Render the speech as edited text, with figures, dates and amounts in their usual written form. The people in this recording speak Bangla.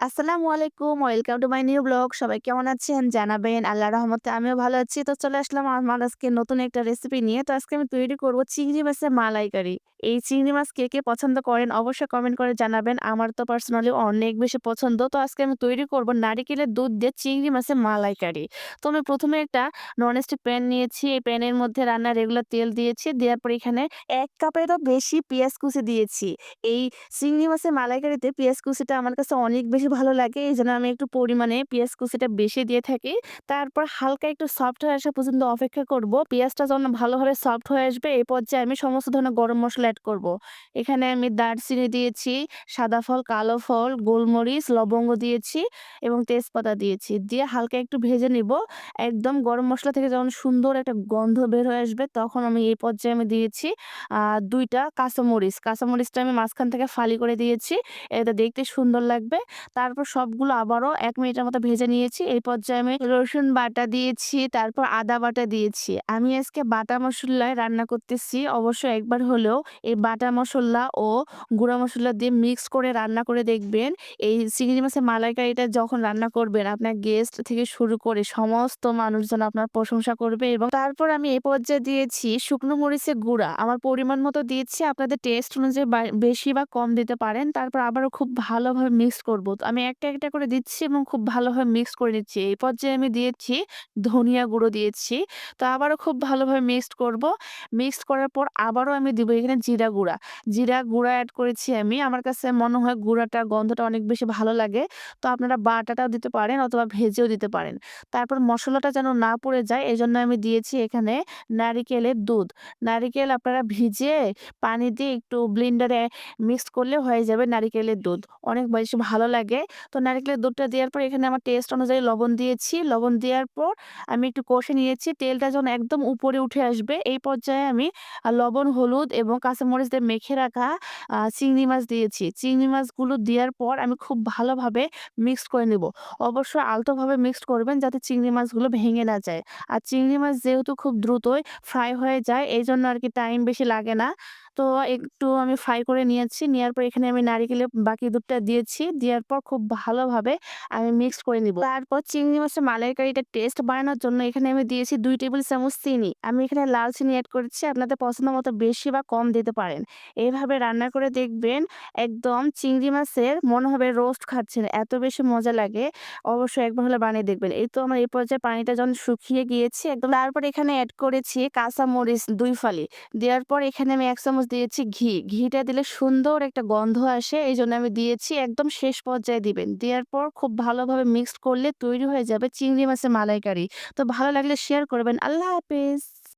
আসসালামু আলাইকুম। Welcome to my new blog. সবাই কেমন আছেন? জানাবেন। আল্লাহর রহমতে আমিও ভালো আছি। তো চলে আসলাম আমার আজকে নতুন একটা রেসিপি নিয়ে। তো আজকে আমি তৈরি করব চিংড়ি মাছের মালাইকারি। এই চিংড়ি মাছ কে, কে পছন্দ করেন অবশ্যই কমেন্ট করে জানাবেন। আমার তো পার্সোনালি অনেক বেশি পছন্দ। তো আজকে আমি তৈরি করব নারিকেলের দুধ দিয়ে চিংড়ি মাছের মালাইকারি। তো আমি ১ম এ একটা ননস্টিক প্যান নিয়েছি। এই প্যানের মধ্যে রান্নার রেগুলার তেল দিয়েছি। দেওয়ার পর এখানে ১ কাপেরও বেশি পেঁয়াজ কুচি দিয়েছি। এই চিংড়ি মাছের মালাইকারিতে পেঁয়াজ কুচিটা আমার কাছে অনেক বেশি ভালো লাগে। এজন্য আমি একটু পরিমাণে পেঁয়াজ কুচিটা বেশি দিয়ে থাকি। তারপর হালকা একটু সফট হয়ে আসা পর্যন্ত অপেক্ষা করব। পেঁয়াজটা যখন ভালোভাবে সফট হয়ে আসবে, এই পর্যায়ে আমি সমস্ত ধরনের গরম মসলা এড করব। এখানে আমি দারচিনি দিয়েছি, সাদা ফল, কালো ফল, গোলমরিচ, লবঙ্গ দিয়েছি এবং তেজপাতা দিয়েছি। দিয়ে হালকা একটু ভেজে নিব। একদম গরম মসলা থেকে যখন সুন্দর একটা গন্ধ বের হয়ে আসবে, তখন আমি এই পর্যায়ে আমি দিয়েছি ২ টা কাঁচামরিচ। কাঁচামরিচটা আমি মাঝখান থেকে ফালি করে দিয়েছি। এটা দেখতে সুন্দর লাগবে। তারপর সবগুলো আবারও ১ মিনিটের মতো ভেজে নিয়েছি। এই পর্যায়ে আমি রসুন বাটা দিয়েছি, তারপর আদা বাটা দিয়েছি। আমি আজকে বাটা মসলায় রান্না করতেছি। অবশ্যই একবার হলেও এই বাটা মসল্লা ও গুঁড়া মসল্লা দিয়ে মিক্স করে রান্না করে দেখবেন। এই চিংড়ি মাছের মালাইকারিটা যখন রান্না করবেন, আপনার গেস্ট থেকে শুরু করে সমস্ত মানুষজন আপনার প্রশংসা করবে। এবং তারপর আমি এই পর্যায়ে দিয়েছি শুকনো মরিচের গুঁড়া। আমার পরিমাণ মতো দিয়েছি। আপনাদের টেস্ট অনুযায়ী বেশি বা কম দিতে পারেন। তারপর আবারও খুব ভালোভাবে মিক্স করব। তো আমি একটা, একটা করে দিচ্ছি এবং খুব ভালোভাবে মিক্স করে নিচ্ছি। এই পর্যায়ে আমি দিয়েছি ধনিয়া গুঁড়ো দিয়েছি। তো আবারও খুব ভালোভাবে মিক্সড করব। মিক্সড করার পর আবারও আমি দিব এখানে জিরা গুঁড়া। জিরা গুঁড়া এড করেছি আমি। আমার কাছে মনে হয় গুঁড়াটা গন্ধটা অনেক বেশি ভালো লাগে। তো আপনারা বাটাটাও দিতে পারেন অথবা ভেজেও দিতে পারেন। তারপর মসলাটা যেন না পুড়ে যায়, এজন্য আমি দিয়েছি এখানে নারিকেলের দুধ। নারিকেল আপনারা ভিজিয়ে পানি দিয়ে একটু ব্লেন্ডারে মিক্স করলে হয়ে যাবে নারিকেলের দুধ। অনেক বেশি ভালো লাগে। তো নারিকেলের দুধটা দেওয়ার পর এখানে আমার টেস্ট অনুযায়ী লবণ দিয়েছি। লবণ দেওয়ার পর আমি একটু কষে নিয়েছি। তেলটা যখন একদম উপরে উঠে আসবে, এই পর্যায়ে আমি লবণ, হলুদ এবং কাঁচামরিচ দিয়ে মেখে রাখা চিংড়ি মাছ দিয়েছি। চিংড়ি মাছগুলো দেওয়ার পর আমি খুব ভালোভাবে মিক্সড করে নিব। অবশ্যই আলতোভাবে মিক্সড করবেন যাতে চিংড়ি মাছগুলো ভেঙে না যায়। আর চিংড়ি মাছ যেহেতু খুব দ্রুতই ফ্রাই হয়ে যায়, এইজন্য আরকি টাইম বেশি লাগে না। তো একটু আমি ফ্রাই করে নিয়েছি। নেওয়ার পর এখানে আমি নারিকেলের বাকি দুধটা দিয়েছি। দেওয়ার পর খুব ভালোভাবে আমি মিক্সড করে নিব। তারপর চিংড়ি মাছের মালাইকারিটা টেস্ট বাড়ানোর জন্য এখানে আমি দিয়েছি ২ টেবিল চামচ চিনি। আমি এখানে লাল চিনি এড করেছি। আপনাদের পছন্দ মতো বেশি বা কম দিতে পারেন। এভাবে রান্না করে দেখবেন, একদম চিংড়ি মাছের মনে হবে রোস্ট খাচ্ছেন। এত বেশি মজা লাগে। অবশ্যই একবার হলে বানিয়ে দেখবেন। এই তো আমার এই পর্যায়ে পানিটা যখন শুকিয়ে গিয়েছে একদম, তারপর এখানে এড করেছি কাঁচামরিচ ২ ফালি। দেওয়ার পর এখানে আমি ১ চামচ দিয়েছি ঘি। ঘিটা দিলে সুন্দর একটা গন্ধ আসে। এইজন্য আমি দিয়েছি। একদম শেষ পর্যায়ে দিবেন। দেওয়ার পর খুব ভালোভাবে মিক্সড করলে তৈরি হয়ে যাবে চিংড়ি মাছের মালাইকারি। তো ভালো লাগলে শেয়ার করবেন। আল্লাহ হাফেজ।